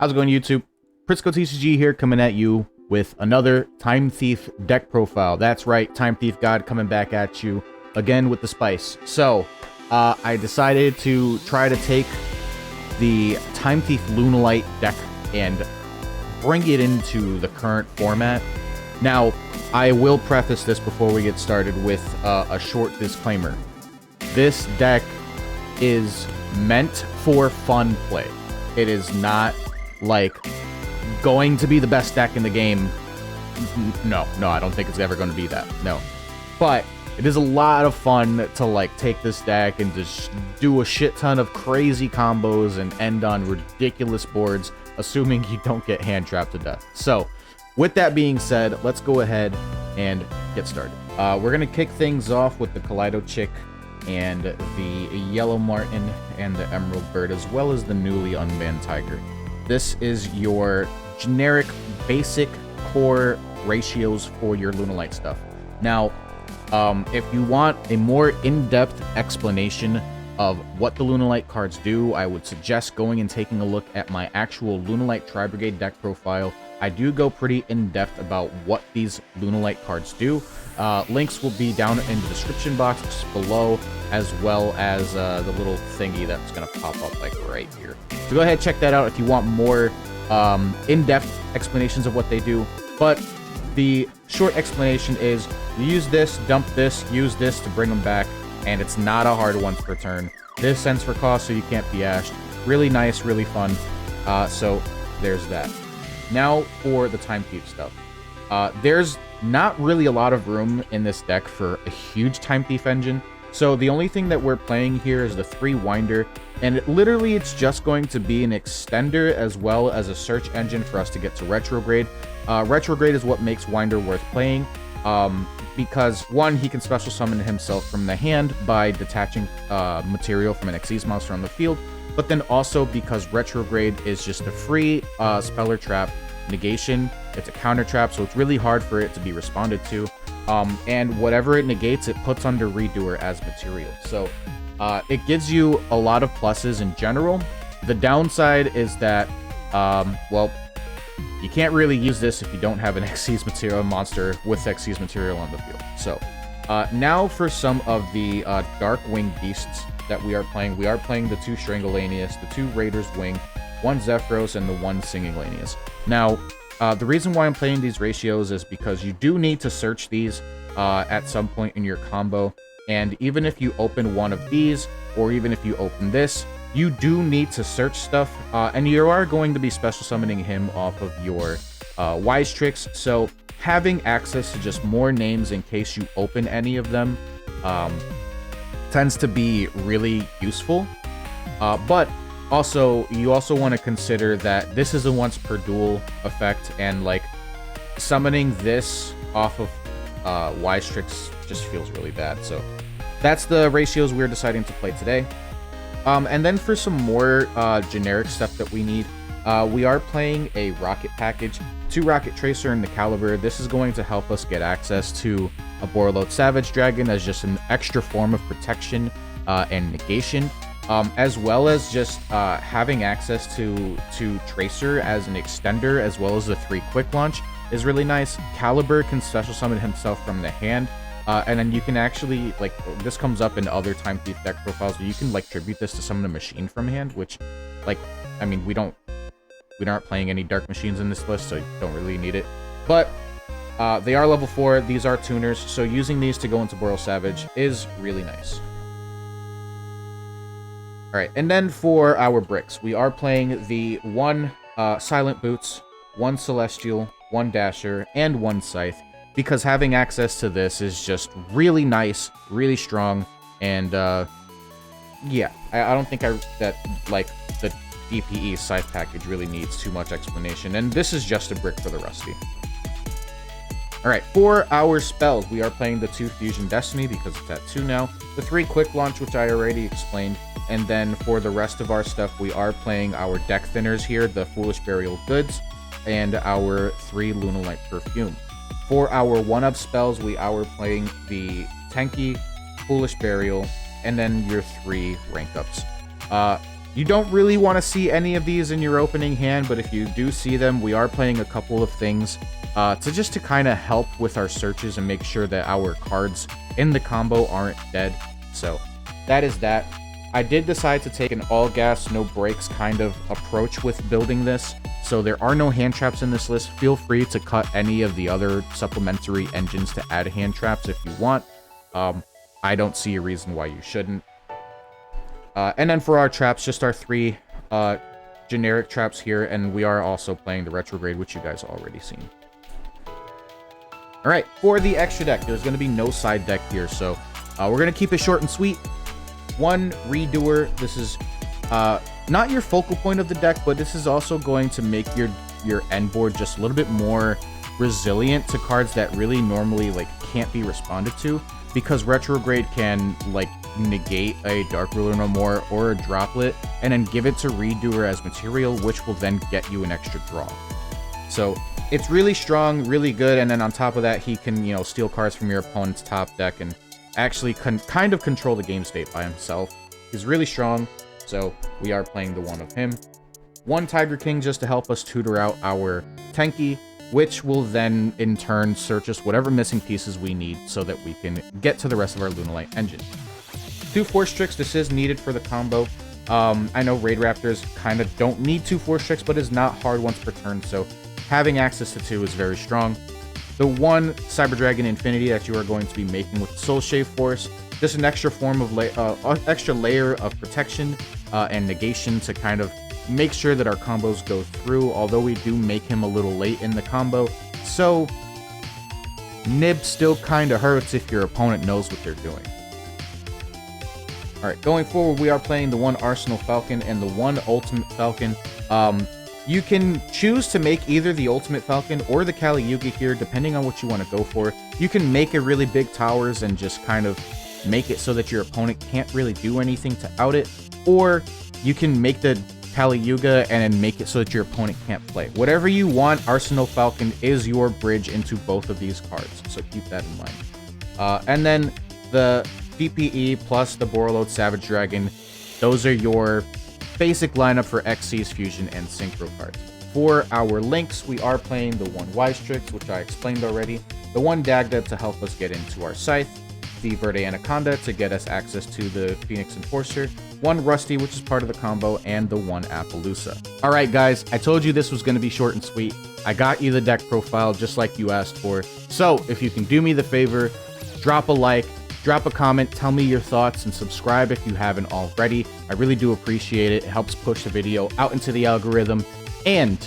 How's it going, YouTube? Prisco TCG here, coming at you with another Time Thief deck profile. That's right, Time Thief God coming back at you again with the spice. So, I decided to try to take the Time Thief Lunalight deck and bring it into the current format. Now, I will preface this before we get started with a short disclaimer. This deck is meant for fun play. It is not like going to be the best deck in the game. No, I don't think it's ever going to be that. No. But it is a lot of fun to like take this deck and just do a shit ton of crazy combos and end on ridiculous boards, assuming you don't get hand trapped to death. So, with that being said, let's go ahead and get started. We're going to kick things off with the Kaleido Chick and the Yellow Martin and the Emerald Bird, as well as the newly unbanned Tiger. This is your generic, basic core ratios for your Lunalight stuff. Now, if you want a more in-depth explanation of what the Lunalight cards do, I would suggest going and taking a look at my actual Lunalight Tri-Brigade deck profile. I do go pretty in-depth about what these Lunalight cards do. Links will be down in the description box just below, as well as the little thingy that's going to pop up like right here. So go ahead, check that out if you want more in-depth explanations of what they do. But the short explanation is you use this, dump this, use this to bring them back, and it's not a hard once per turn. This sends for cost, so you can't be ashed. Really nice, really fun. So there's that. Now for the Time Thief stuff. There's not really a lot of room in this deck for a huge Time Thief engine. So the only thing that we're playing here is the 3 Winder, and it's just going to be an extender as well as a search engine for us to get to Retrograde. Retrograde is what makes Winder worth playing, because one, he can special summon himself from the hand by detaching material from an Xyz monster on the field, but then also because Retrograde is just a free Speller Trap negation. It's a counter trap, so it's really hard for it to be responded to. And whatever it negates, it puts under Redoer as material. So it gives you a lot of pluses in general. The downside is that, well, you can't really use this if you don't have an Xyz material monster with Xyz material on the field. So now for some of the Darkwing Beasts that we are playing. We are playing the 2 Strangleanius, the 2 Raiders Wing, 1 Zephyros, and the 1 Singing Lanius. Now, the reason why I'm playing these ratios is because you do need to search these at some point in your combo, and even if you open one of these, or even if you open this, you do need to search stuff, and you are going to be special summoning him off of your Wise Tricks, so having access to just more names in case you open any of them tends to be really useful. But also, you also want to consider that this is a once per duel effect, and like summoning this off of Wise Tricks just feels really bad. So that's the ratios we're deciding to play today. And then for some more generic stuff that we need, we are playing a rocket package, 2 Rocket Tracer and the Caliber. This is going to help us get access to a Borreload Savage Dragon as just an extra form of protection and negation, as well as just having access to Tracer as an extender, as well as the 3 Quick Launch is really nice. Caliber can special summon himself from the hand, and then you can actually, like, this comes up in other Time Thief deck profiles, where you can, like, tribute this to summon a machine from hand, which, like, I mean, we aren't playing any Dark Machines in this list, so you don't really need it. But they are level 4, these are tuners, so using these to go into Borreload Savage is really nice. Alright, and then for our bricks, we are playing the 1 Silent Boots, 1 Celestial, 1 Dasher, and 1 Scythe, because having access to this is just really nice, really strong, and yeah, I don't think that like the DPE Scythe package really needs too much explanation, and this is just a brick for the Rusty. Alright, for our spells, we are playing the 2 Fusion Destiny, because it's at 2 now, the 3 Quick Launch, which I already explained, and then for the rest of our stuff, we are playing our deck thinners here, the Foolish Burial Goods, and our 3 Lunalight Perfume. For our 1-up spells, we are playing the Tenki, Foolish Burial, and then your 3 rank ups. You don't really want to see any of these in your opening hand, but if you do see them, we are playing a couple of things to kind of help with our searches and make sure that our cards in the combo aren't dead. So that is that. I did decide to take an all gas, no brakes kind of approach with building this. So there are no hand traps in this list. Feel free to cut any of the other supplementary engines to add hand traps if you want. I don't see a reason why you shouldn't. And then for our traps, just our 3 generic traps here, and we are also playing the retrograde, which you guys already seen. Alright, for the extra deck, there's going to be no side deck here, so we're going to keep it short and sweet. 1 redoer. This is not your focal point of the deck, but this is also going to make your end board just a little bit more resilient to cards that really normally can't be responded to, because retrograde can negate a Dark Ruler No More or a Droplet, and then give it to Redoer as material, which will then get you an extra draw. So it's really strong, really good, and then on top of that, he can, steal cards from your opponent's top deck and actually kind of control the game state by himself. He's really strong, so we are playing the 1 of him. 1 Tiger King just to help us tutor out our Tenki, which will then, in turn, search us whatever missing pieces we need so that we can get to the rest of our Lunalight engine. 2 Force Tricks, this is needed for the combo. I know Raid Raptors kind of don't need 2 Force Tricks, but it's not hard once per turn, so having access to 2 is very strong. The 1 Cyber Dragon Infinity that you are going to be making with Soul Shave Force, just an extra form of extra layer of protection and negation to kind of make sure that our combos go through, although we do make him a little late in the combo, so nib still kind of hurts if your opponent knows what they're doing. Alright, going forward, we are playing the 1 Arsenal Falcon and the 1 Ultimate Falcon. You can choose to make either the Ultimate Falcon or the Kali Yuga here, depending on what you want to go for. You can make a really big towers and just kind of make it so that your opponent can't really do anything to out it, or you can make the Kali Yuga and then make it so that your opponent can't play. Whatever you want, Arsenal Falcon is your bridge into both of these cards, so keep that in mind. And then the DPE plus the Borreload Savage Dragon, those are your basic lineup for Xyz, Fusion, and Synchro cards. For our links, we are playing the 1 Wise Tricks, which I explained already, the 1 Dagda to help us get into our Scythe, the Verde Anaconda to get us access to the Phoenix Enforcer, 1 Rusty, which is part of the combo, and the 1 Appaloosa. Alright guys, I told you this was going to be short and sweet. I got you the deck profile just like you asked for, so if you can do me the favor, drop a like, drop a comment, tell me your thoughts, and subscribe if you haven't already. I really do appreciate it. It helps push the video out into the algorithm. And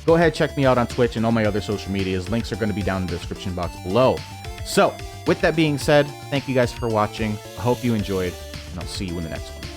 go ahead, check me out on Twitch and all my other social medias. Links are going to be down in the description box below. So, with that being said, thank you guys for watching. I hope you enjoyed, and I'll see you in the next one.